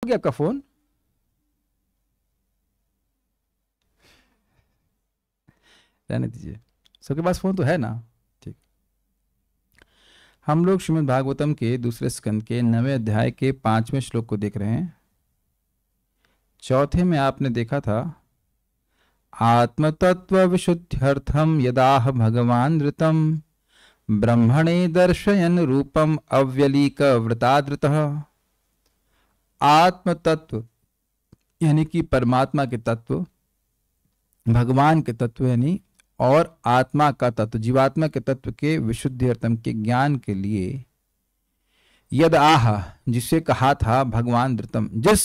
गया आपका फोन? रहने दीजिए, सबके पास फोन तो है ना? ठीक। हम लोग श्रीमद् भागवतम के दूसरे स्कंद के 9वें अध्याय के 5वें श्लोक को देख रहे हैं। चौथे में आपने देखा था, आत्मतत्व विशुद्ध्यर्थम यदाह भगवान ऋतम ब्रह्मणे दर्शयन रूपम अव्यलीक वृतादृतः। आत्म तत्व यानी कि परमात्मा के तत्व, भगवान के तत्व यानी और आत्मा का तत्व, जीवात्मा के तत्व के विशुद्धि अर्थम के ज्ञान के लिए यद आह, जिसे कहा था भगवान ऋतम, जिस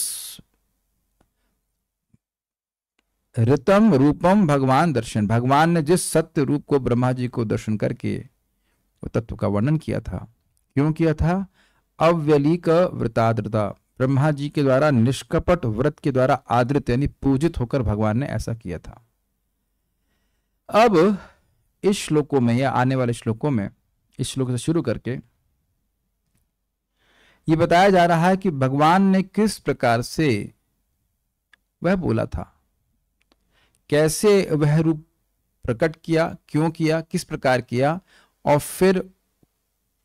ऋतम रूपम भगवान दर्शन, भगवान ने जिस सत्य रूप को ब्रह्मा जी को दर्शन करके वो तत्व का वर्णन किया था। क्यों किया था? अव्यलीक व्रताद्रता, ब्रह्मा जी के द्वारा निष्कपट व्रत के द्वारा आदृत यानी पूजित होकर भगवान ने ऐसा किया था। अब इस श्लोकों में या आने वाले श्लोकों में, इस श्लोक से शुरू करके ये बताया जा रहा है कि भगवान ने किस प्रकार से वह बोला था, कैसे वह रूप प्रकट किया, क्यों किया, किस प्रकार किया, और फिर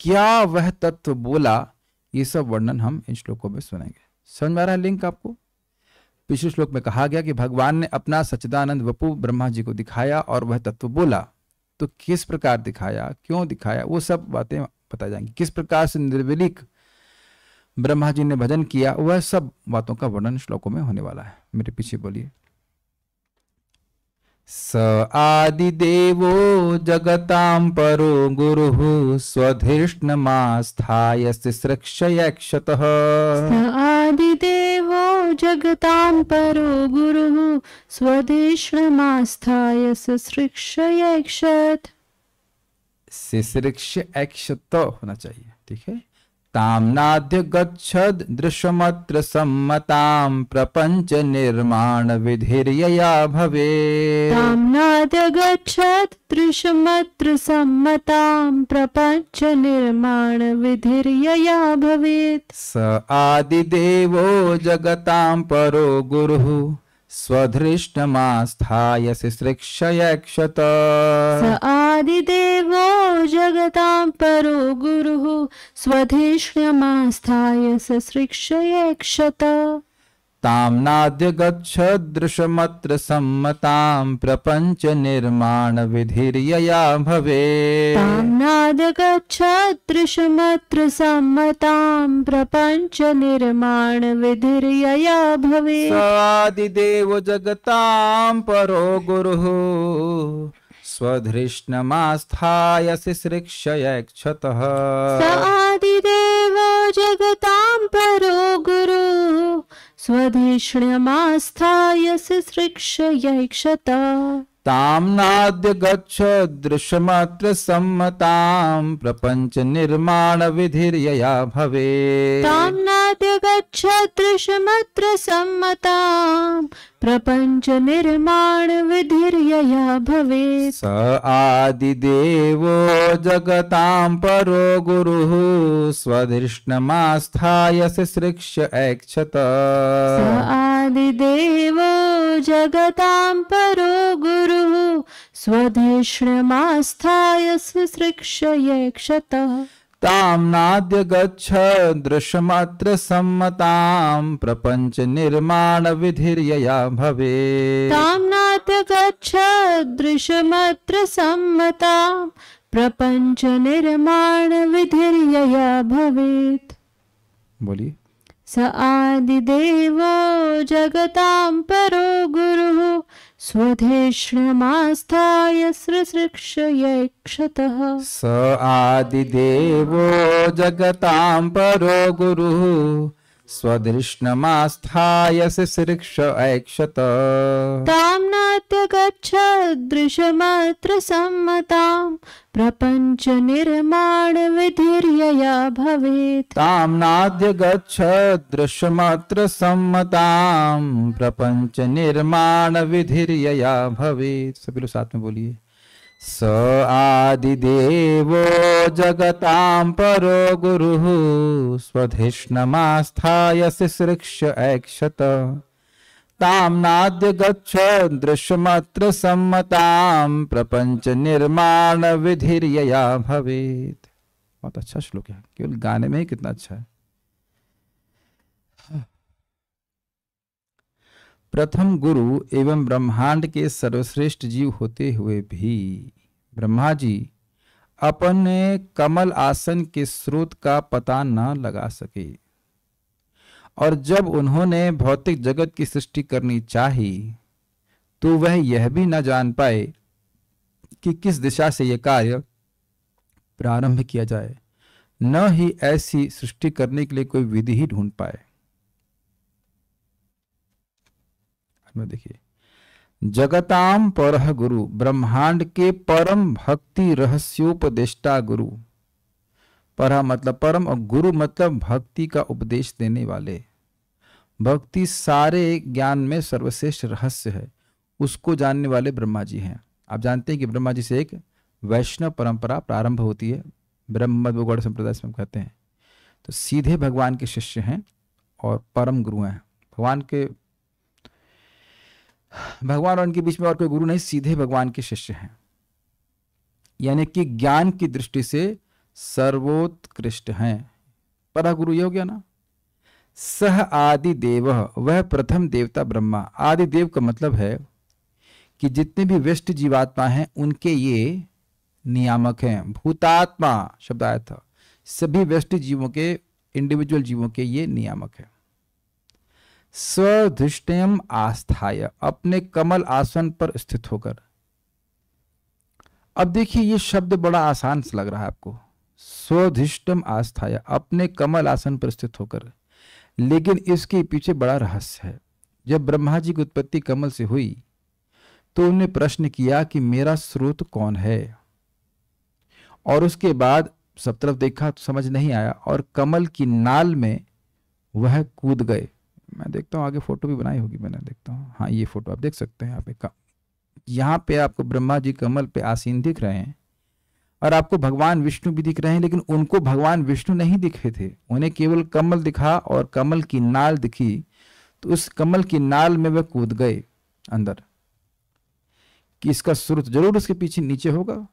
क्या वह तत्व बोला, ये सब वर्णन हम इन श्लोकों में सुनेंगे। समझ में आ रहा है लिंक आपको? पिछले श्लोक में कहा गया कि भगवान ने अपना सच्चिदानंद वपु ब्रह्मा जी को दिखाया और वह तत्व बोला। तो किस प्रकार दिखाया, क्यों दिखाया, वो सब बातें बताई जाएंगी। किस प्रकार से निर्विलीक ब्रह्मा जी ने भजन किया, वह सब बातों का वर्णन श्लोकों में होने वाला है। मेरे पीछे बोलिए। स आदिदेवो जगतां परो गुरुः स्वधिष्णमास्थाय सृक्षयक्षतः। स आदिदेवो जगतां परो गुरुः स्वधिष्णमास्थाय सृक्षयक्षत। सृक्षयक्षत होना चाहिए, ठीक है। ताम्नाद्य गच्छद दृश्यमत्र सम्मतां प्रपंच निर्माण विधिर्यया भवेत्। ताम्नाद्य गच्छद दृश्यमत्र सम्मतां प्रपंच निर्माण विधिर्यया भवेत्। स आदिदेवो जगतां परो गुरुः स्वधृष्टमास्थाय सृक्षयक्षत। स आदिदेवो जगतां परो गुरुः स्वधिष्णमास्थाय सृक्षयक्षत। ताम्नाद्य गच्छदृशमत्र सम्मतां प्रपंच निर्माण विधिर्यया भवेत्। ताम्नाद्य गच्छदृशमत्र सम्मतां प्रपंच निर्माण विधिर्यया भवेत्। स आदिदेवो जगतां परो गुरुः स्वधृष्णमास्थाय सृक्षयक्षतः। स आदिदेवो जगतां परो गुरुः स्वधिष्णमास्थाय सृक्षयक्षत। ताम्नाद्य गच्छदृशमत्र सम्मतां प्रपंच निर्माण विधिर्यया भवेत्। ताम्नाद्य गच्छदृशमत्र सम्मतां प्रपंच निर्माण विधिर्यया भवेत्। स आदिदेवो जगतां परो गुरुः स्वधिष्णमास्थाय सृक्षयक्षत। स आदिदेवो जगतां परो गुरुः स्वधिष्णमास्थाय सृक्षयक्षत। ताम्नाद्य गच्छदृशमत्र सम्मतां प्रपंच निर्माण विधिर्यया भवेत्। ताम्नाद्य गच्छदृशमत्र सम्मतां प्रपंच निर्माण विधिर्यया भवेत्। बोलिए। स आदिदेवो जगतां परो गुरुः स्वधिष्णमास्थाय सृक्षयक्षतः। स आदिदेवो जगतां परो गुरुः स्वधिष्णमास्थाय सृक्षयक्षत। ताम्नाद्य गच्छदृशमत्र सम्मतां प्रपंच निर्माण विधिर्यया भवेत्। ताम्नाद्य गच्छदृशमत्र सम्मतां प्रपंच निर्माण विधिर्यया भवेत्। सभी लोग साथ में बोलिए। स आदिदेवो जगतां परो गुरुः स्वधिष्णमास्थाय सिसृक्ष्य ऐक्षत तां नाद्य गच्छ दृश्यमत्र सम्मतां प्रपंच निर्माण विधिर्यया भवेत्। बहुत अच्छा श्लोक है, केवल गाने में ही कितना अच्छा है। प्रथम गुरु एवं ब्रह्मांड के सर्वश्रेष्ठ जीव होते हुए भी ब्रह्मा जी अपने कमल आसन के स्रोत का पता न लगा सके, और जब उन्होंने भौतिक जगत की सृष्टि करनी चाही तो वह यह भी न जान पाए कि किस दिशा से यह कार्य प्रारंभ किया जाए, न ही ऐसी सृष्टि करने के लिए कोई विधि ही ढूंढ पाए। देखिए, जगताम परह गुरु, ब्रह्मांड के परम भक्ति रहस्योपदेष्टा गुरु। परह मतलब परम और गुरु मतलब भक्ति का उपदेश देने वाले। भक्ति सारे ज्ञान में सर्वश्रेष्ठ रहस्य है, उसको जानने वाले ब्रह्मा जी हैं। आप जानते हैं कि ब्रह्मा जी से एक वैष्णव परंपरा प्रारंभ होती है, ब्रह्म गौड़ संप्रदाय से हम कहते हैं। तो सीधे भगवान के शिष्य हैं और परम गुरु हैं। भगवान और उनके बीच में और कोई गुरु नहीं, सीधे भगवान के शिष्य हैं, यानी कि ज्ञान की दृष्टि से सर्वोत्कृष्ट हैं। परह गुरु ये हो गया ना। सह आदि देव, वह प्रथम देवता ब्रह्मा। आदि देव का मतलब है कि जितने भी व्यष्ट जीवात्मा हैं उनके ये नियामक हैं। भूतात्मा शब्द आया था, सभी व्यष्टि जीवों के, इंडिविजुअल जीवों के ये नियामक है। स्वधिष्ठयम आस्थाय, अपने कमल आसन पर स्थित होकर। अब देखिए ये शब्द बड़ा आसान से लग रहा है आपको, स्वधिष्ठम आस्थाय, अपने कमल आसन पर स्थित होकर, लेकिन इसके पीछे बड़ा रहस्य है। जब ब्रह्मा जी की उत्पत्ति कमल से हुई तो उन्होंने प्रश्न किया कि मेरा स्रोत कौन है, और उसके बाद सब तरफ देखा तो समझ नहीं आया और कमल की नाल में वह कूद गए। मैं देखता हूँ आगे फोटो भी बनाई होगी मैंने, देखता हूँ, हाँ ये फोटो आप देख सकते हैं। यहाँ पे आपको ब्रह्मा जी कमल पे आसीन दिख रहे हैं और आपको भगवान विष्णु भी दिख रहे हैं, लेकिन उनको भगवान विष्णु नहीं दिखे थे, उन्हें केवल कमल दिखा और कमल की नाल दिखी। तो उस कमल की नाल में वह कूद गए अंदर, कि इसका स्रोत जरूर उसके पीछे नीचे होगा,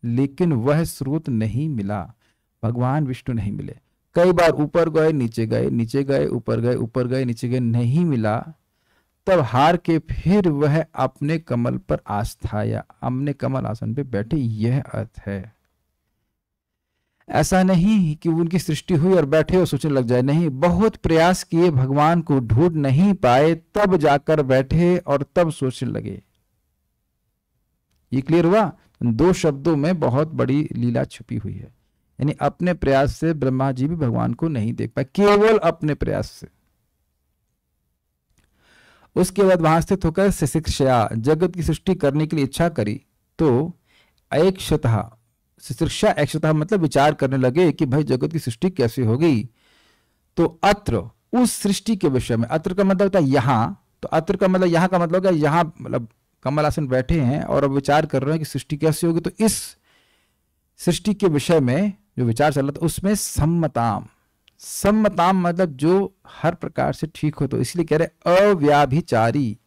लेकिन वह स्रोत नहीं मिला, भगवान विष्णु नहीं मिले। कई बार ऊपर गए, नीचे गए, नीचे गए, ऊपर गए, ऊपर गए, नीचे गए, नहीं मिला। तब हार के फिर वह अपने कमल पर आस्थाया, अपने कमल आसन पे बैठे। यह अर्थ है। ऐसा नहीं कि उनकी सृष्टि हुई और बैठे और सोचने लग जाए, नहीं, बहुत प्रयास किए, भगवान को ढूंढ नहीं पाए, तब जाकर बैठे और तब सोचने लगे। ये क्लियर हुआ? दो शब्दों में बहुत बड़ी लीला छुपी हुई है। यानी अपने प्रयास से ब्रह्मा जी भी भगवान को नहीं देख पाए, केवल अपने प्रयास से। उसके बाद वहां स्थित होकर सिशिक्षा, जगत की सृष्टि करने के लिए इच्छा करी तो ऐक्षतः, सिशिक्षा ऐक्षतः मतलब विचार करने लगे कि भाई जगत की सृष्टि कैसे होगी। तो अत्र, उस सृष्टि के विषय में, अत्र का मतलब होता है यहां, तो अत्र का मतलब यहां का मतलब है यहां, मतलब कमल आसन बैठे हैं और अब विचार कर रहे हैं कि सृष्टि कैसे होगी। तो इस सृष्टि के विषय में जो विचार चल रहा था उसमें सम्मताम, सम्मताम मतलब जो हर प्रकार से ठीक हो। तो इसलिए कह रहे अव्याभिचारी,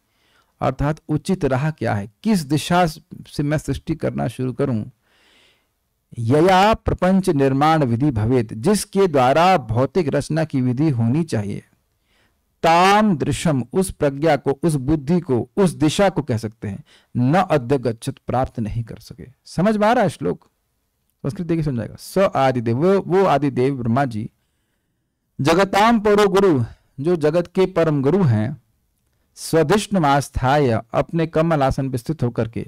अर्थात उचित राह क्या है, किस दिशा से मैं सृष्टि करना शुरू करूं। यया प्रपंच निर्माण विधि भवेत, जिसके द्वारा भौतिक रचना की विधि होनी चाहिए। ताम दृश्यम, उस प्रज्ञा को, उस बुद्धि को, उस दिशा को कह सकते हैं, न अद्य गच्छत, प्राप्त नहीं कर सके। समझ में आ रहा है श्लोक? संस्कृत देखिए समझाएगा। स आदिदेव, वो आदिदेव ब्रह्मा जी, जगताम परो गुरु, जो जगत के परम गुरु हैं, स्वधिष्णमास्थाय, अपने कमल आसन पर स्थित होकर के,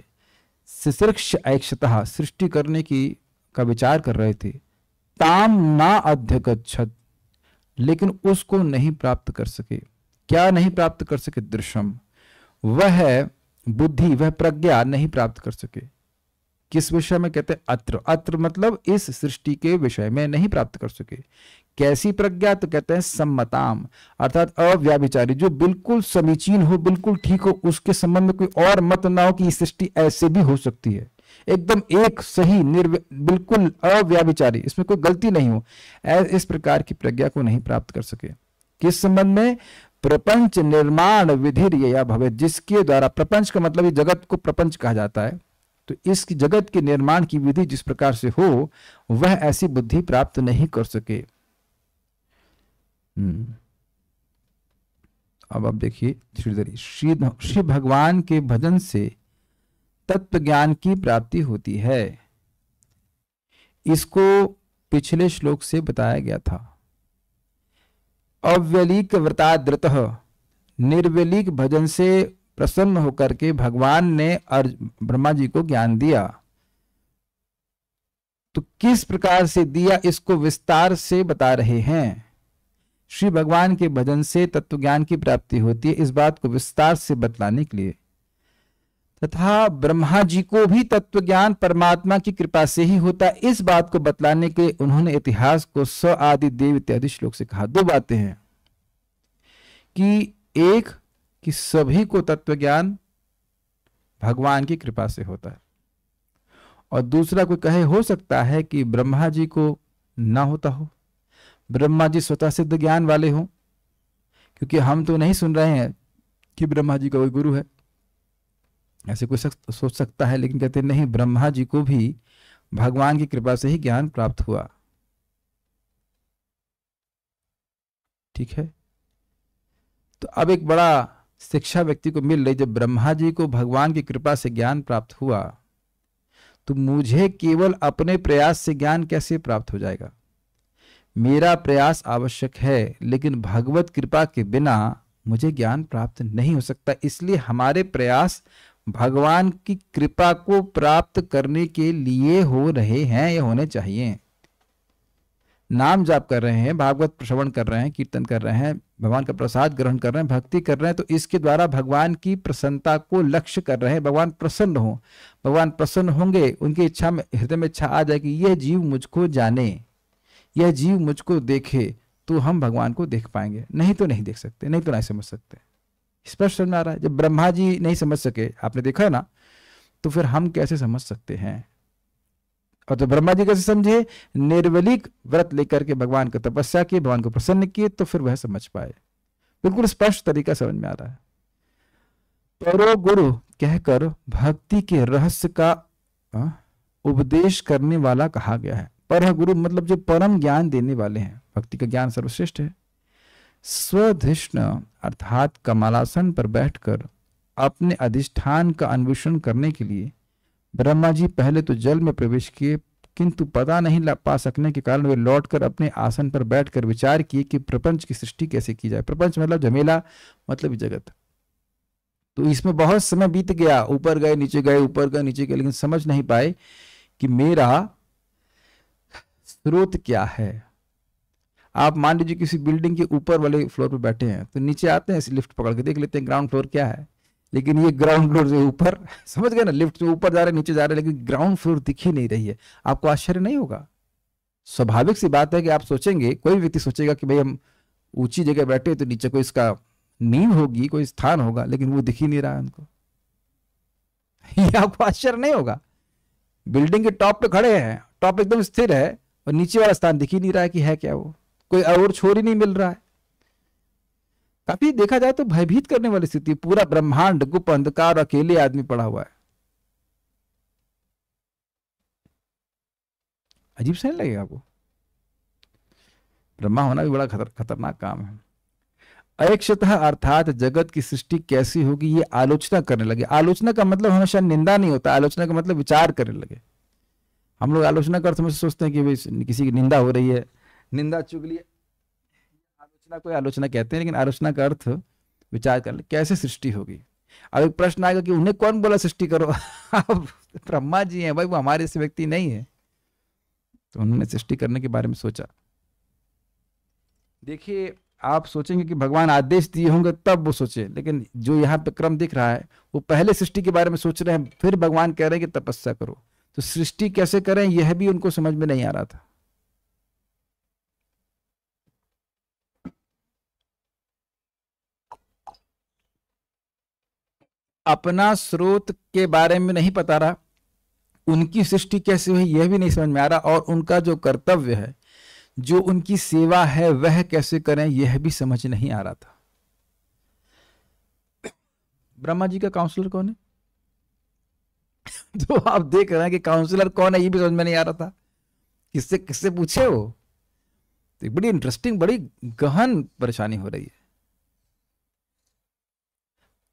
सिसृक्ष ऐक्षतः, सृष्टि करने की का विचार कर रहे थे। ताम ना अध्यगच्छत, लेकिन उसको नहीं प्राप्त कर सके। क्या नहीं प्राप्त कर सके? दृश्यम, वह बुद्धि, वह प्रज्ञा नहीं प्राप्त कर सके। किस विषय में? कहते हैं अत्र, अत्र मतलब इस सृष्टि के विषय में नहीं प्राप्त कर सके। कैसी प्रज्ञा? तो कहते हैं सम्मताम, अर्थात अव्याभिचारी, जो बिल्कुल समीचीन हो, बिल्कुल ठीक हो, उसके संबंध में कोई और मत ना हो कि सृष्टि ऐसे भी हो सकती है। एकदम एक सही बिल्कुल अव्याभिचारी, इसमें कोई गलती नहीं हो, इस प्रकार की प्रज्ञा को नहीं प्राप्त कर सके। किस संबंध में? प्रपंच निर्माण विधिर या भवे, जिसके द्वारा, प्रपंच का मतलब जगत को प्रपंच कहा जाता है, तो इस जगत के निर्माण की विधि जिस प्रकार से हो, वह ऐसी बुद्धि प्राप्त नहीं कर सके। अब आप देखिए श्री भगवान के भजन से तत्व ज्ञान की प्राप्ति होती है। इसको पिछले श्लोक से बताया गया था। अव्यलीक व्रताद्रतः, निर्व्यलीक भजन से प्रसन्न होकर के भगवान ने ब्रह्मा जी को ज्ञान दिया। तो किस प्रकार से दिया, इसको विस्तार से बता रहे हैं। श्री भगवान के भजन से तत्व ज्ञान की प्राप्ति होती है, इस बात को विस्तार से बतलाने के लिए, तथा ब्रह्मा जी को भी तत्व ज्ञान परमात्मा की कृपा से ही होता है, इस बात को बतलाने के लिए उन्होंने इतिहास को स आदि देव इत्यादि श्लोक से कहा। दो बातें हैं कि एक कि सभी को तत्व ज्ञान भगवान की कृपा से होता है, और दूसरा कोई कहे हो सकता है कि ब्रह्मा जी को ना होता हो, ब्रह्मा जी स्वतः सिद्ध ज्ञान वाले हों, क्योंकि हम तो नहीं सुन रहे हैं कि ब्रह्मा जी का कोई गुरु है, ऐसे कोई सोच सकता है, लेकिन कहते नहीं, ब्रह्मा जी को भी भगवान की कृपा से ही ज्ञान प्राप्त हुआ। ठीक है, तो अब एक बड़ा शिक्षा व्यक्ति को मिल रही, जब ब्रह्मा जी को भगवान की कृपा से ज्ञान प्राप्त हुआ, तो मुझे केवल अपने प्रयास से ज्ञान कैसे प्राप्त हो जाएगा? मेरा प्रयास आवश्यक है, लेकिन भगवत कृपा के बिना मुझे ज्ञान प्राप्त नहीं हो सकता। इसलिए हमारे प्रयास भगवान की कृपा को प्राप्त करने के लिए हो रहे हैं या होने चाहिए। नाम जाप कर रहे हैं, भागवत श्रवण कर रहे हैं, कीर्तन कर रहे हैं, भगवान का प्रसाद ग्रहण कर रहे हैं, भक्ति कर रहे हैं, तो इसके द्वारा भगवान की प्रसन्नता को लक्ष्य कर रहे हैं। भगवान प्रसन्न हो, भगवान प्रसन्न होंगे, उनकी इच्छा में, हृदय में इच्छा आ जाए कि यह जीव मुझको जाने, यह जीव मुझको देखे, तो हम भगवान को देख पाएंगे, नहीं तो नहीं देख सकते, नहीं तो नहीं समझ सकते। स्पष्ट समझ में आ रहा है? जब ब्रह्मा जी नहीं समझ सके, आपने देखा है ना, तो फिर हम कैसे समझ सकते हैं? और तो ब्रह्मा जी कैसे समझे? निर्वलिक व्रत लेकर के भगवान को तपस्या की, भगवान को प्रसन्न किए, तो फिर वह समझ पाए। बिल्कुल स्पष्ट तरीका समझ में आ रहा है। परो गुरु कहकर भक्ति के रहस्य का उपदेश करने वाला कहा गया है। पर गुरु मतलब जो परम ज्ञान देने वाले हैं, भक्ति का ज्ञान सर्वश्रेष्ठ है। स्वधिष्ण अर्थात कमलासन पर बैठकर अपने अधिष्ठान का अन्वेषण करने के लिए ब्रह्मा जी पहले तो जल में प्रवेश किए, किंतु पता नहीं पा सकने के कारण वे लौटकर अपने आसन पर बैठकर विचार किए कि प्रपंच की सृष्टि कैसे की जाए। प्रपंच मतलब झमेला, मतलब जगत। तो इसमें बहुत समय बीत गया, ऊपर गए नीचे गए, ऊपर गए नीचे गए, लेकिन समझ नहीं पाए कि मेरा स्रोत क्या है। आप मान लीजिए किसी बिल्डिंग के ऊपर वाले फ्लोर पर बैठे हैं, तो नीचे आते हैं, लिफ्ट पकड़ के देख लेते हैं ग्राउंड फ्लोर क्या है, लेकिन ये ग्राउंड फ्लोर से ऊपर, समझ गए ना, लिफ्ट से ऊपर जा रहे नीचे जा रहे, लेकिन ग्राउंड फ्लोर दिख ही नहीं रही है। आपको आश्चर्य नहीं होगा? स्वाभाविक सी बात है कि आप सोचेंगे, कोई व्यक्ति सोचेगा कि भाई हम ऊंची जगह बैठे तो नीचे कोई इसका नींव होगी, कोई स्थान होगा, लेकिन वो दिख ही नहीं रहा है उनको। ये आपको आश्चर्य नहीं होगा? बिल्डिंग के टॉप पे खड़े हैं, टॉप एकदम स्थिर है, और नीचे वाला स्थान दिख ही नहीं रहा है कि है क्या वो, कोई और छोर ही नहीं मिल रहा है। काफी देखा जाए तो भयभीत करने वाली स्थिति। पूरा ब्रह्मांड गुप्त अंधकार, अकेले आदमी पड़ा हुआ है। अजीब सा नहीं लगेगा आपको? ब्रह्मा होना भी बड़ा खतरनाक काम है। अयक्षतः अर्थात जगत की सृष्टि कैसी होगी ये आलोचना करने लगे। आलोचना का मतलब हमेशा निंदा नहीं होता, आलोचना का मतलब विचार करने लगे। हम लोग आलोचना का अर्थ में सोचते हैं कि भाई किसी की निंदा हो रही है, निंदा चुगली, आलोचना कोई आलोचना कहते हैं, लेकिन आलोचना का अर्थ विचार कर ले कैसे सृष्टि होगी। अब एक प्रश्न आएगा कि उन्हें कौन बोला सृष्टि करो? ब्रह्मा जी हैं भाई, वो हमारे से व्यक्ति नहीं है, तो उन्होंने सृष्टि करने के बारे में सोचा। देखिए, आप सोचेंगे कि भगवान आदेश दिए होंगे तब वो सोचे, लेकिन जो यहाँ पे क्रम दिख रहा है वो पहले सृष्टि के बारे में सोच रहे हैं, फिर भगवान कह रहे हैं कि तपस्या करो। तो सृष्टि कैसे करें यह भी उनको समझ में नहीं आ रहा था। अपना स्रोत के बारे में नहीं पता रहा, उनकी सृष्टि कैसे हुई यह भी नहीं समझ में आ रहा, और उनका जो कर्तव्य है, जो उनकी सेवा है, वह कैसे करें यह भी समझ नहीं आ रहा था। ब्रह्मा जी का काउंसलर कौन है? तो आप देख रहे हैं कि काउंसलर कौन है ये भी समझ में नहीं आ रहा था। किससे किससे पूछे वो? तो बड़ी इंटरेस्टिंग, बड़ी गहन परेशानी हो रही है।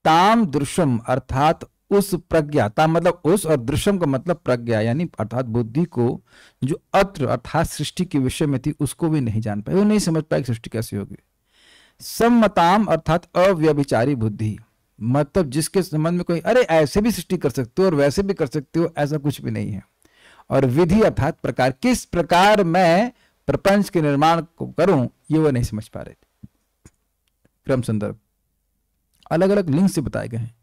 ताम दृश्यम अर्थात उस प्रज्ञा, ताम मतलब उस, और दृश्यम का मतलब प्रज्ञा, यानी अर्थात बुद्धि को, जो अत्र अर्थात सृष्टि के विषय में थी, उसको भी नहीं जान पाए, वो नहीं समझ पाए कि सृष्टि कैसी होगी। सम्मताम अर्थात अव्यभिचारी बुद्धि, मतलब जिसके संबंध में कोई अरे ऐसे भी सृष्टि कर सकते हो और वैसे भी कर सकते हो, ऐसा कुछ भी नहीं है। और विधि अर्थात प्रकार, किस प्रकार मैं प्रपंच के निर्माण को करूं, ये वो नहीं समझ पा रहे। क्रम संदर्भ अलग अलग लिंग से बताए गए हैं।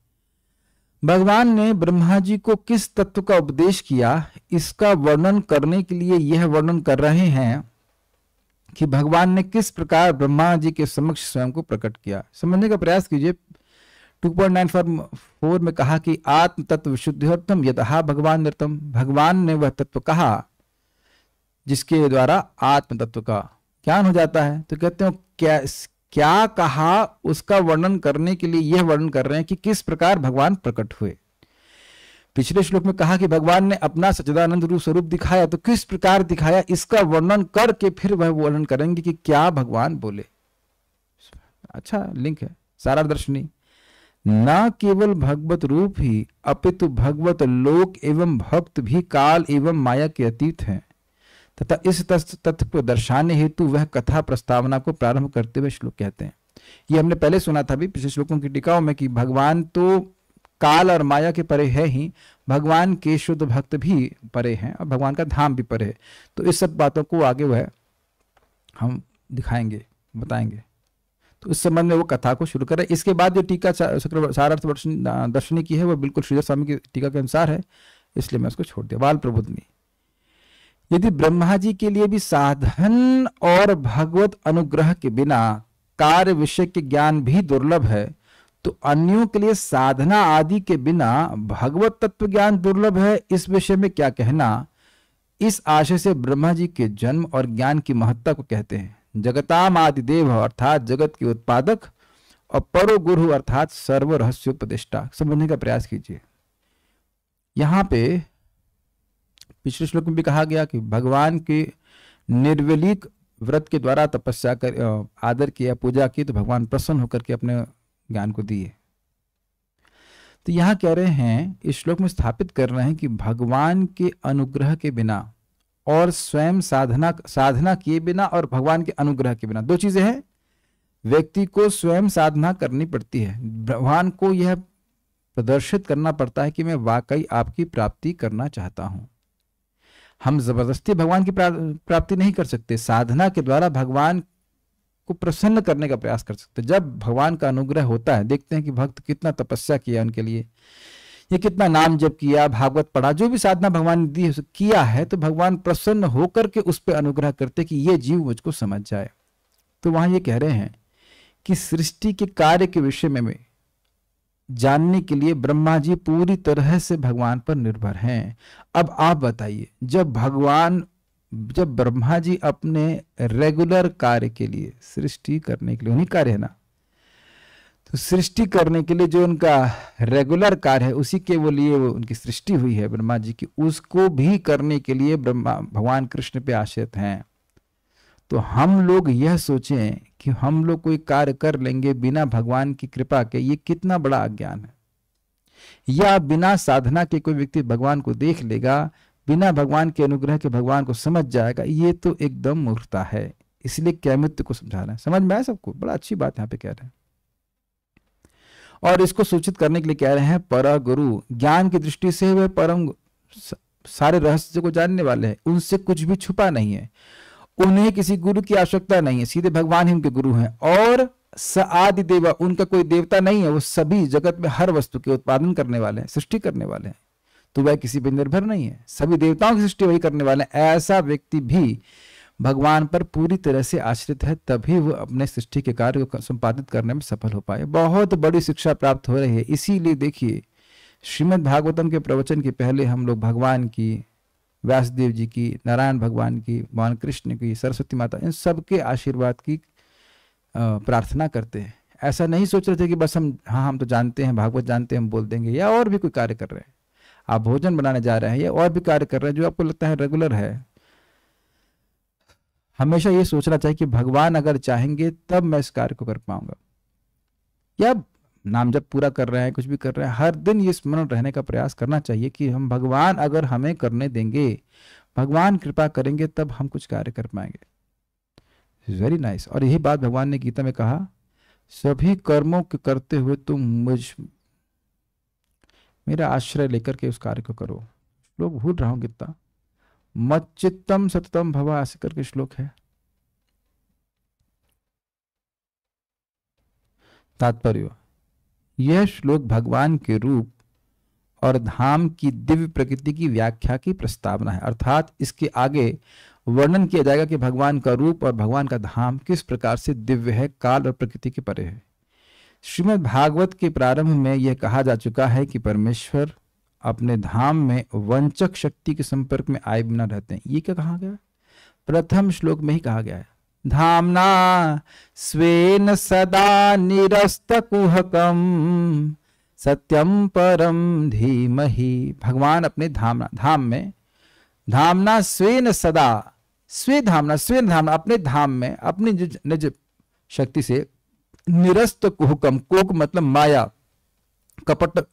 भगवान ने ब्रह्मा जी को किस तत्व का उपदेश किया, इसका वर्णन करने के लिए यह वर्णन कर रहे हैं कि भगवान ने किस प्रकार ब्रह्मा जी के समक्ष स्वयं को प्रकट किया। समझने का प्रयास कीजिए। 2.944 में कहा कि आत्म तत्व विशुद्धिर्थम यतः भगवान नृतम, भगवान ने वह तत्व कहा जिसके द्वारा आत्म तत्व का ज्ञान हो जाता है। तो कहते हैं क्या कहा, उसका वर्णन करने के लिए यह वर्णन कर रहे हैं कि किस प्रकार भगवान प्रकट हुए। पिछले श्लोक में कहा कि भगवान ने अपना सच्चिदानंद रूप स्वरूप दिखाया, तो किस प्रकार दिखाया इसका वर्णन करके फिर वह वर्णन करेंगे कि क्या भगवान बोले। अच्छा लिंक है सारा दर्शनी। न केवल भगवत रूप ही अपितु भगवत लोक एवं भक्त भी काल एवं माया के अतीत हैं, तथा इस तथ्य को दर्शाने हेतु वह कथा प्रस्तावना को प्रारंभ करते हुए श्लोक कहते हैं। ये हमने पहले सुना था भी पिछले श्लोकों की टीकाओं में कि भगवान तो काल और माया के परे है ही, भगवान के शुद्ध भक्त भी परे हैं और भगवान का धाम भी परे है। तो इस सब बातों को आगे वह हम दिखाएंगे, बताएंगे। तो इस संबंध में वो कथा को शुरू करें। इसके बाद जो टीका सारार्थ दर्शनी की है वो बिल्कुल श्रीधर स्वामी की टीका के अनुसार है, इसलिए मैं उसको छोड़ दिया। बाल प्रबोधनी, यदि ब्रह्मा जी के लिए भी साधन और भगवत अनुग्रह के बिना कार्य विषय के ज्ञान भी दुर्लभ है, तो अन्यों के लिए साधना आदि के बिना भगवत तत्व ज्ञान दुर्लभ है, इस विषय में क्या कहना। इस आशय से ब्रह्मा जी के जन्म और ज्ञान की महत्ता को कहते हैं। जगताम आदि देव अर्थात जगत के उत्पादक, और परो गुरु अर्थात सर्व रहस्योपदेष्टा। समझने का प्रयास कीजिए। यहां पे पिछले श्लोक में भी कहा गया कि भगवान के निर्विलीक व्रत के द्वारा तपस्या कर आदर किया, पूजा की, तो भगवान प्रसन्न होकर के अपने ज्ञान को दिए। तो यहां कह रहे हैं, इस श्लोक में स्थापित कर रहे हैं कि भगवान के अनुग्रह के बिना और स्वयं साधना किए बिना और भगवान के अनुग्रह के बिना, दो चीजें हैं। व्यक्ति को स्वयं साधना करनी पड़ती है, भगवान को यह प्रदर्शित करना पड़ता है कि मैं वाकई आपकी प्राप्ति करना चाहता हूं। हम जबरदस्ती भगवान की प्राप्ति नहीं कर सकते, साधना के द्वारा भगवान को प्रसन्न करने का प्रयास कर सकते। जब भगवान का अनुग्रह होता है, देखते हैं कि भक्त कितना तपस्या किया उनके लिए, ये कितना नाम जप किया, भागवत पढ़ा, जो भी साधना भगवान ने दी किया है, तो भगवान प्रसन्न होकर के उस पर अनुग्रह करते कि ये जीव मुझको समझ जाए। तो वहां ये कह रहे हैं कि सृष्टि के कार्य के विषय में जानने के लिए ब्रह्मा जी पूरी तरह से भगवान पर निर्भर हैं। अब आप बताइए, जब ब्रह्मा जी अपने रेगुलर कार्य के लिए, सृष्टि करने के लिए, उन्हीं कार्य है ना, तो सृष्टि करने के लिए जो उनका रेगुलर कार्य है, उसी के वो लिए वो उनकी सृष्टि हुई है ब्रह्मा जी की, उसको भी करने के लिए भगवान कृष्ण पे आश्रित हैं। तो हम लोग यह सोचें कि हम लोग कोई कार्य कर लेंगे बिना भगवान की कृपा के, ये कितना बड़ा अज्ञान है। या बिना साधना के कोई व्यक्ति भगवान को देख लेगा, बिना भगवान के अनुग्रह के भगवान को समझ जाएगा, ये तो एकदम मूर्खता है। इसलिए कैमित्य को समझा रहे हैं। समझ में आया सबको? बड़ा अच्छी बात यहाँ पे कह रहे हैं। और इसको सूचित करने के लिए कह रहे हैं पर गुरु, ज्ञान की दृष्टि से वह परम सारे रहस्य को जानने वाले हैं, उनसे कुछ भी छुपा नहीं है, उन्हें किसी गुरु की आवश्यकता नहीं है, सीधे भगवान ही उनके गुरु हैं। और स आदि देवा, उनका कोई देवता नहीं है, वो सभी जगत में हर वस्तु के उत्पादन करने वाले हैं, सृष्टि करने वाले हैं, तो वह किसी पर निर्भर नहीं है, सभी देवताओं की सृष्टि वही करने वाले हैं। ऐसा व्यक्ति भी भगवान पर पूरी तरह से आश्रित है, तभी वो अपने सृष्टि के कार्य को संपादित करने में सफल हो पाए। बहुत बड़ी शिक्षा प्राप्त हो रही है। इसीलिए देखिए, श्रीमद् भागवतम के प्रवचन के पहले हम लोग भगवान की, व्यासदेव जी की, नारायण भगवान की, भगवान कृष्ण की, सरस्वती माता, इन सब के आशीर्वाद की प्रार्थना करते हैं। ऐसा नहीं सोच रहे थे कि बस हम तो जानते हैं, भागवत जानते हैं, हम बोल देंगे, या और भी कोई कार्य कर रहे हैं, आप भोजन बनाने जा रहे हैं या और भी कार्य कर रहे हैं जो आपको लगता है रेगुलर है। हमेशा ये सोचना चाहिए कि भगवान अगर चाहेंगे तब मैं इस कार्य को कर पाऊंगा। या नाम जब पूरा कर रहे हैं, कुछ भी कर रहे हैं, हर दिन ये स्मरण रहने का प्रयास करना चाहिए कि हम भगवान अगर हमें करने देंगे, भगवान कृपा करेंगे, तब हम कुछ कार्य कर पाएंगे। Very nice. और यही बात भगवान ने गीता में कहा, सभी कर्मों के करते हुए तुम मेरा आश्रय लेकर के उस कार्य को करो। श्लोक भूल रहा हूं कितना, मच्चित्तम सततम भव, ऐसे करके श्लोक है। तात्पर्य, यह श्लोक भगवान के रूप और धाम की दिव्य प्रकृति की व्याख्या की प्रस्तावना है। अर्थात इसके आगे वर्णन किया जाएगा कि भगवान का रूप और भगवान का धाम किस प्रकार से दिव्य है, काल और प्रकृति के परे है। श्रीमद् भागवत के प्रारंभ में यह कहा जा चुका है कि परमेश्वर अपने धाम में वंचक शक्ति के संपर्क में आए बिना रहते हैं। ये क्या कहा गया? प्रथम श्लोक में ही कहा गया है, धामना स्वेन सदा निरस्त कुहकम सत्यम परम धीमहि। भगवान अपने धाम में, धामना स्वेन सदा, स्वे धामना अपने धाम में अपनी निज शक्ति से, निरस्त कुहकम, कोक मतलब माया, कपट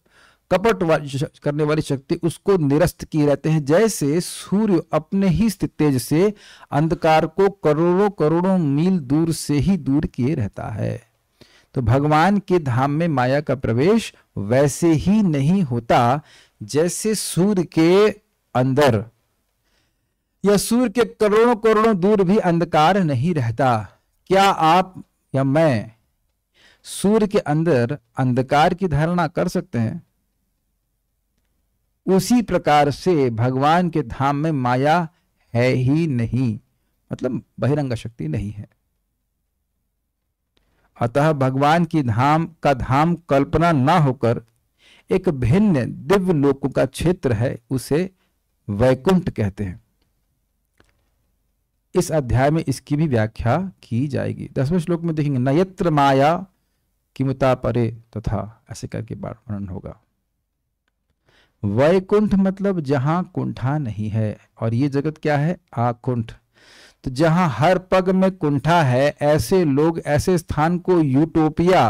करने वाली शक्ति, उसको निरस्त किए रहते हैं। जैसे सूर्य अपने ही स्थित तेज से अंधकार को करोड़ों करोड़ों मील दूर से ही दूर किए रहता है। तो भगवान के धाम में माया का प्रवेश वैसे ही नहीं होता जैसे सूर्य के अंदर या सूर्य के करोड़ों करोड़ों दूर भी अंधकार नहीं रहता। क्या आप या मैं सूर्य के अंदर अंधकार की धारणा कर सकते हैं? उसी प्रकार से भगवान के धाम में माया है ही नहीं, मतलब बहिरंग शक्ति नहीं है। अतः भगवान की धाम कल्पना ना होकर एक भिन्न दिव्य लोकों का क्षेत्र है, उसे वैकुंठ कहते हैं। इस अध्याय में इसकी भी व्याख्या की जाएगी। 10वें श्लोक में देखेंगे, न यत्र माया किमुता परे तथा, ऐसे करके वर्णन होगा। वैकुंठ मतलब जहां कुंठा नहीं है, और ये जगत क्या है? आकुंठ। तो जहां हर पग में कुंठा है, ऐसे लोग ऐसे स्थान को यूटोपिया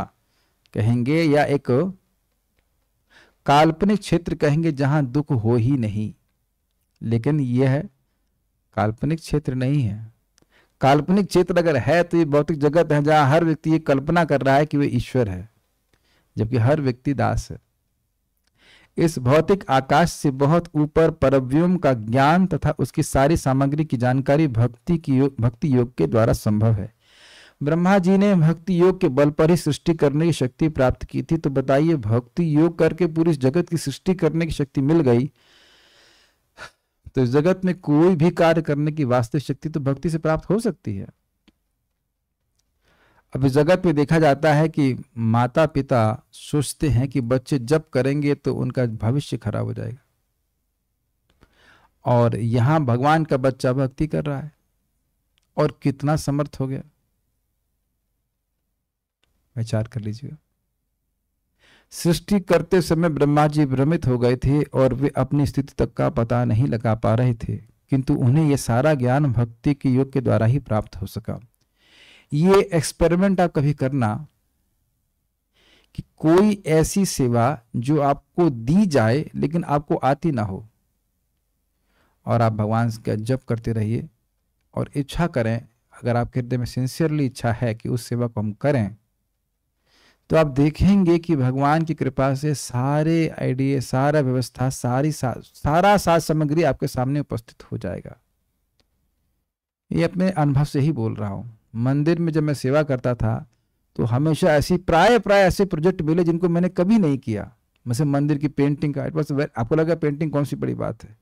कहेंगे या एक काल्पनिक क्षेत्र कहेंगे जहां दुख हो ही नहीं। लेकिन यह काल्पनिक क्षेत्र नहीं है। काल्पनिक क्षेत्र अगर है तो ये भौतिक जगत है जहां हर व्यक्ति ये कल्पना कर रहा है कि वह ईश्वर है, जबकि हर व्यक्ति दास है। इस भौतिक आकाश से बहुत ऊपर परव्योम का ज्ञान तथा उसकी सारी सामग्री की जानकारी भक्ति योग के द्वारा संभव है। ब्रह्मा जी ने भक्ति योग के बल पर ही सृष्टि करने की शक्ति प्राप्त की थी। तो बताइए, भक्ति योग करके पूरी जगत की सृष्टि करने की शक्ति मिल गई, तो इस जगत में कोई भी कार्य करने की वास्तविक शक्ति तो भक्ति से प्राप्त हो सकती है। अब इस जगत में देखा जाता है कि माता पिता सोचते हैं कि बच्चे जब करेंगे तो उनका भविष्य खराब हो जाएगा, और यहां भगवान का बच्चा भक्ति कर रहा है और कितना समर्थ हो गया, विचार कर लीजिए। सृष्टि करते समय ब्रह्मा जी भ्रमित हो गए थे और वे अपनी स्थिति तक का पता नहीं लगा पा रहे थे, किंतु उन्हें यह सारा ज्ञान भक्ति के योग के द्वारा ही प्राप्त हो सका। ये एक्सपेरिमेंट आप कभी करना कि कोई ऐसी सेवा जो आपको दी जाए लेकिन आपको आती ना हो, और आप भगवान का जप करते रहिए और इच्छा करें, अगर आपके हृदय में सिंसियरली इच्छा है कि उस सेवा को हम करें, तो आप देखेंगे कि भगवान की कृपा से सारे आइडिया, सारा व्यवस्था, सारा साज सामग्री आपके सामने उपस्थित हो जाएगा। ये अपने अनुभव से ही बोल रहा हूं। मंदिर में जब मैं सेवा करता था तो हमेशा ऐसी प्राय ऐसे प्रोजेक्ट मिले जिनको मैंने कभी नहीं किया। जैसे मंदिर की पेंटिंग का, आपको लगा पेंटिंग कौन सी बड़ी बात है?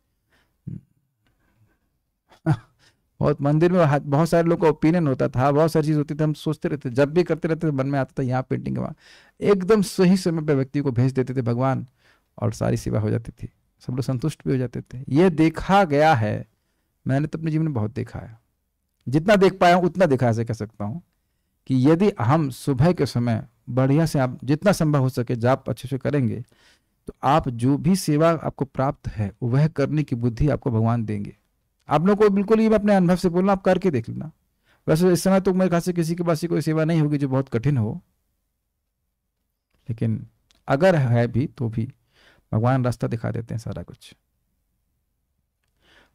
बहुत मंदिर में बहुत सारे लोगों का ओपिनियन होता था, बहुत सारी चीज होती थी, हम सोचते रहते, जब भी करते रहते मन में आता था यहाँ पेंटिंग, वहाँ एकदम सही समय पे व्यक्ति को भेज देते थे भगवान, और सारी सेवा हो जाती थी, सब लोग संतुष्ट भी हो जाते थे। ये देखा गया है, मैंने तो अपने जीवन में बहुत देखा है, जितना देख पाया हूं उतना देखा ऐसे कह सकता हूं कि यदि हम सुबह के समय बढ़िया से आप जितना संभव हो सके जाप अच्छे से करेंगे तो आप जो भी सेवा आपको प्राप्त है वह करने की बुद्धि आपको भगवान देंगे। आप लोग को बिल्कुल ही मैं अपने अनुभव से बोलना, आप करके देख लेना। वैसे इस समय तो मेरे ख्याल से किसी के पास कोई सेवा नहीं होगी जो बहुत कठिन हो, लेकिन अगर है भी तो भी भगवान रास्ता दिखा देते हैं सारा कुछ।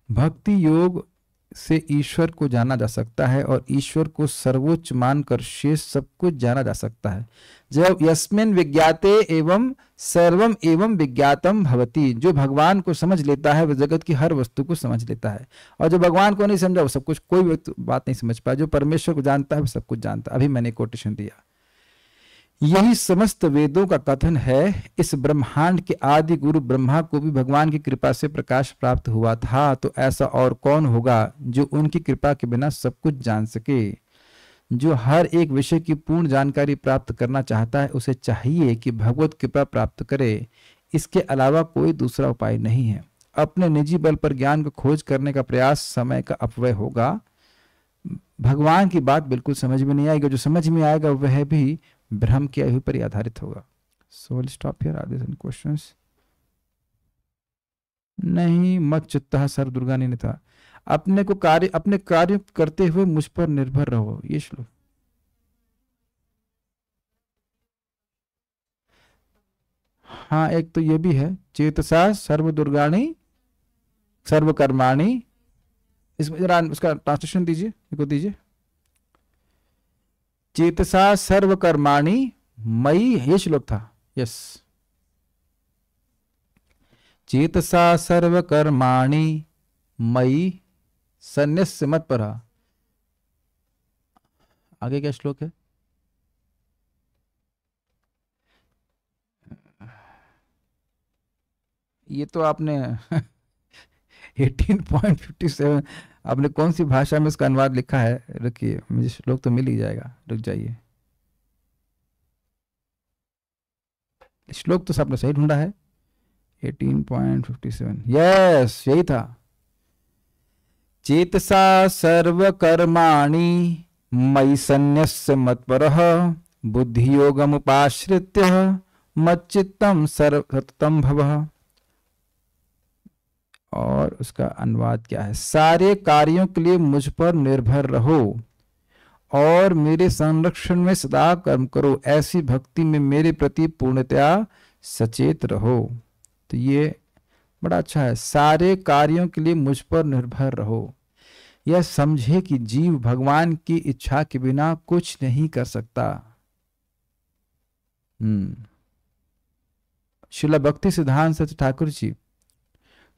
भक्ति योग से ईश्वर को जाना जा सकता है और ईश्वर को सर्वोच्च मानकर शेष सब कुछ जाना जा सकता है। जब यस्मिन विज्ञाते एवं सर्वम एवं विज्ञातम भवति, जो भगवान को समझ लेता है वह जगत की हर वस्तु को समझ लेता है, और जो भगवान को नहीं समझा वो सब कुछ कोई बात नहीं समझ पाया। जो परमेश्वर को जानता है वो सब कुछ जानता है। अभी मैंने कोटेशन दिया, यही समस्त वेदों का कथन है। इस ब्रह्मांड के आदि गुरु ब्रह्मा को भी भगवान की कृपा से प्रकाश प्राप्त हुआ था, तो ऐसा और कौन होगा जो उनकी कृपा के बिना सब कुछ जान सके। जो हर एक विषय की पूर्ण जानकारी प्राप्त करना चाहता है उसे चाहिए कि भगवत कृपा प्राप्त करे, इसके अलावा कोई दूसरा उपाय नहीं है। अपने निजी बल पर ज्ञान को खोज करने का प्रयास समय का अपव्यय होगा। भगवान की बात बिल्कुल समझ में नहीं आएगी, जो समझ में आएगा वह भी भ्रम की आयु पर आधारित होगा। So will stop here. Are there any questions? नहीं, मत चित्तः सर्व दुर्गा नहीं था। अपने कार्य करते हुए मुझ पर निर्भर रहो, ये श्लोक। हाँ, एक तो ये भी है, चेतसा सर्व दुर्गाणी सर्व कर्माणी। इसमें जरा उसका ट्रांसलेशन दीजिए, इसको दीजिए। चेतसा सर्व कर्माणि मयि, ये श्लोक था। यस, चेतसा सर्व कर्माणि मयि सन्न्यस्य मत्परः। आगे क्या श्लोक है? ये तो आपने 18.57 आपने कौन सी भाषा में इसका अनुवाद लिखा है? रुकिए, मुझे श्लोक तो मिल ही जाएगा, रुक जाइए। श्लोक तो आपने सही ढूंढा है, 18.57। यस, यही था। चेतसा सर्व कर्माणि मयि सन्न्यस्य मत्परः बुद्धि योगम उपाश्रित्य मच्चित्तम सततं भवः। और उसका अनुवाद क्या है? सारे कार्यों के लिए मुझ पर निर्भर रहो और मेरे संरक्षण में सदा कर्म करो, ऐसी भक्ति में मेरे प्रति पूर्णतया सचेत रहो। तो ये बड़ा अच्छा है, सारे कार्यों के लिए मुझ पर निर्भर रहो। यह समझे कि जीव भगवान की इच्छा के बिना कुछ नहीं कर सकता। श्रील भक्ति सिद्धांत सच ठाकुर जी,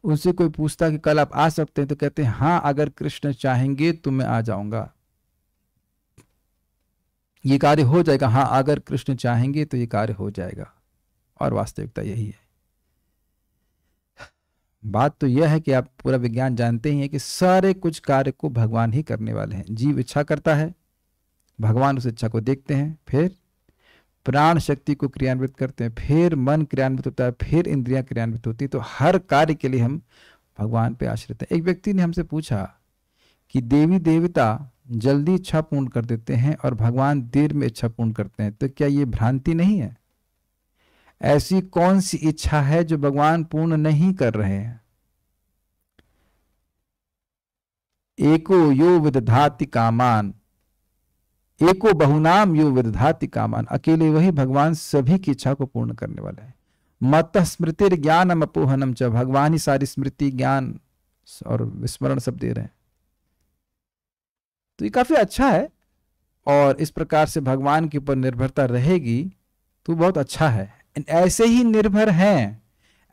उनसे कोई पूछता कि कल आप आ सकते हैं, तो कहते हैं हाँ, अगर कृष्ण चाहेंगे तो मैं आ जाऊंगा, ये कार्य हो जाएगा। हाँ, अगर कृष्ण चाहेंगे तो ये कार्य हो जाएगा। और वास्तविकता यही है। बात तो यह है कि आप पूरा विज्ञान जानते ही हैं कि सारे कुछ कार्य को भगवान ही करने वाले हैं। जीव इच्छा करता है, भगवान उस इच्छा को देखते हैं, फिर प्राण शक्ति को क्रियान्वित करते हैं, फिर मन क्रियान्वित होता है, फिर इंद्रियां क्रियान्वित होती है। तो हर कार्य के लिए हम भगवान पे आश्रित हैं। एक व्यक्ति ने हमसे पूछा कि देवी देवता जल्दी इच्छा पूर्ण कर देते हैं और भगवान देर में इच्छा पूर्ण करते हैं, तो क्या ये भ्रांति नहीं है? ऐसी कौन सी इच्छा है जो भगवान पूर्ण नहीं कर रहे हैं? एको यो विदधाति कामान, एको बहुनाम यो विदधाति कामान। अकेले वही भगवान सभी की इच्छा को पूर्ण करने वाले हैं। मत स्मृतिर ज्ञानम अपोहनम च, भगवान ही सारी स्मृति, ज्ञान और विस्मरण सब दे रहे हैं। तो ये काफी अच्छा है, और इस प्रकार से भगवान के ऊपर निर्भरता रहेगी तो बहुत अच्छा है। ऐसे ही निर्भर हैं,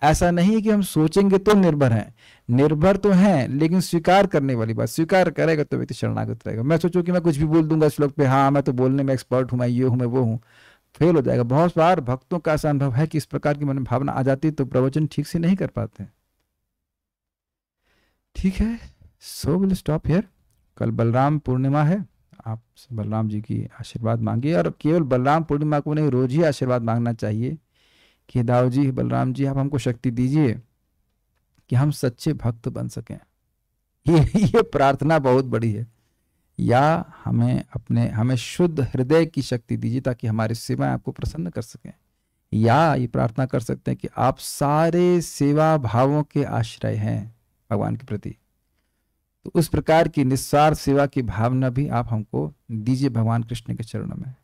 ऐसा नहीं है कि हम सोचेंगे तो निर्भर हैं, निर्भर तो हैं, लेकिन स्वीकार करने वाली बात, स्वीकार करेगा तो व्यक्ति शरणागत रहेगा। मैं सोचूं कि मैं कुछ भी बोल दूंगा श्लोक पे, हाँ मैं तो बोलने में एक्सपर्ट हूं, मैं ये हूं, मैं वो हूं, फेल हो जाएगा। बहुत बार भक्तों का ऐसा अनुभव है कि इस प्रकार की मन भावना आ जाती तो प्रवचन ठीक से नहीं कर पाते। ठीक है, सो विल स्टॉप हियर। कल बलराम पूर्णिमा है, आप बलराम जी की आशीर्वाद मांगिए, और केवल बलराम पूर्णिमा को नहीं, रोज ही आशीर्वाद मांगना चाहिए कि दाऊ जी, बलराम जी, आप हमको शक्ति दीजिए कि हम सच्चे भक्त बन सकें। ये प्रार्थना बहुत बड़ी है। या हमें शुद्ध हृदय की शक्ति दीजिए ताकि हमारी सेवाएं आपको प्रसन्न कर सकें। या ये प्रार्थना कर सकते हैं कि आप सारे सेवा भावों के आश्रय हैं भगवान के प्रति, तो उस प्रकार की निस्वार्थ सेवा की भावना भी आप हमको दीजिए भगवान कृष्ण के चरणों में।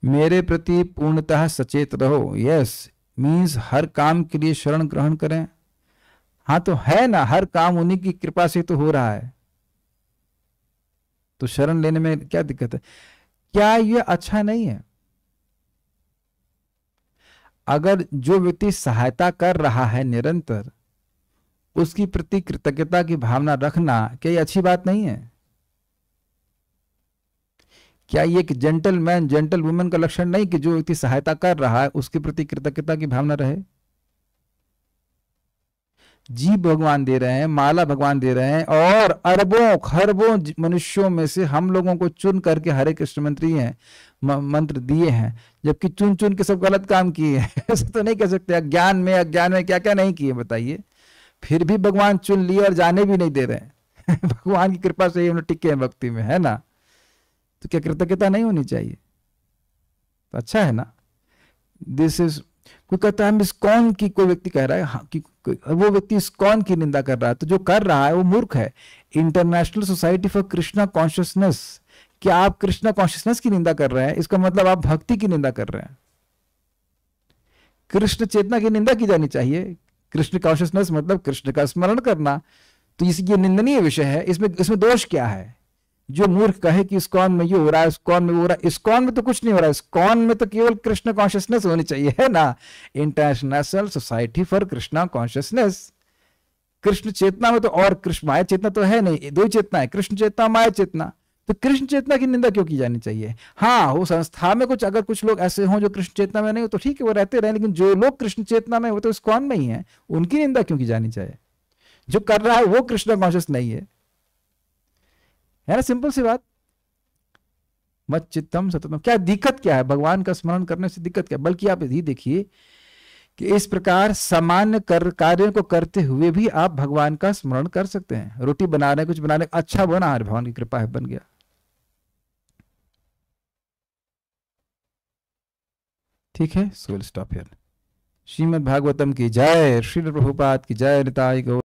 मेरे प्रति पूर्णतः सचेत रहो। यस मीन्स हर काम के लिए शरण ग्रहण करें। हाँ तो है ना, हर काम उन्हीं की कृपा से तो हो रहा है, तो शरण लेने में क्या दिक्कत है? क्या ये अच्छा नहीं है? अगर जो व्यक्ति सहायता कर रहा है निरंतर, उसकी प्रति कृतज्ञता की भावना रखना क्या ये अच्छी बात नहीं है? क्या ये एक जेंटलमैन जेंटल वुमन का लक्षण नहीं कि जो व्यक्ति सहायता कर रहा है उसके प्रति कृतज्ञता की भावना रहे? जीव भगवान दे रहे हैं, माला भगवान दे रहे हैं, और अरबों खरबों मनुष्यों में से हम लोगों को चुन करके हरे कृष्ण मंत्र दिए हैं, जबकि चुन चुन के सब गलत काम किए हैं। ऐसा तो नहीं कह सकते। अज्ञान में क्या क्या नहीं किए बताइए, फिर भी भगवान चुन लिए और जाने भी नहीं दे रहे हैं। भगवान की कृपा से ही हम लोग टिके हैं भक्ति में, है ना? तो क्या कृतज्ञता नहीं होनी चाहिए? तो अच्छा है ना। दिस इज, कोई कहता है इस्कॉन की, कोई व्यक्ति कह रहा है हाँ, कि वो व्यक्ति इस्कॉन की निंदा कर रहा है, तो जो कर रहा है वो मूर्ख है। International society for Krishna consciousness, क्या आप कृष्णा कॉन्शियसनेस की निंदा कर रहे हैं? इसका मतलब आप भक्ति की निंदा कर रहे हैं। कृष्ण चेतना की निंदा की जानी चाहिए। कृष्ण कॉन्शियसनेस मतलब कृष्ण का स्मरण करना, तो ये निंदनीय विषय है। इसमें दोष क्या है? जो मूर्ख कहे कि इस्कॉन में ये हो रहा है, इस्कॉन में वो हो रहा है, इस्कॉन में तो कुछ नहीं हो रहा है। इस्कॉन में तो केवल कृष्ण कॉन्शियसनेस होनी चाहिए, है ना? International society for Krishna consciousness, कृष्ण चेतना में तो, और कृष्ण माया चेतना तो है नहीं, दो ही चेतना है, कृष्ण चेतना माया चेतना। तो कृष्ण चेतना की निंदा क्यों की जानी चाहिए? हाँ, वो संस्था में अगर कुछ लोग ऐसे हों जो कृष्ण चेतना में नहीं हो तो ठीक है, वो रहते रहे, लेकिन जो लोग कृष्ण चेतना में वो तो इस्कॉन में ही है, उनकी निंदा क्यों की जानी चाहिए? जो कर रहा है वो कृष्ण कॉन्शियस नहीं है ना? सिंपल सी बात। मत चित्तम सततम, क्या दिक्कत क्या है? भगवान का स्मरण करने से दिक्कत क्या है? बल्कि आप यही देखिए कि इस प्रकार सामान्य कार्यों को करते हुए भी आप भगवान का स्मरण कर सकते हैं। रोटी बना रहे, कुछ बना रहे, अच्छा बना, भगवान की कृपा है बन गया। ठीक है, सो will stop here. Shrimad Bhagavatam की जय, श्रील प्रभुपाद की जय, निताई गौर।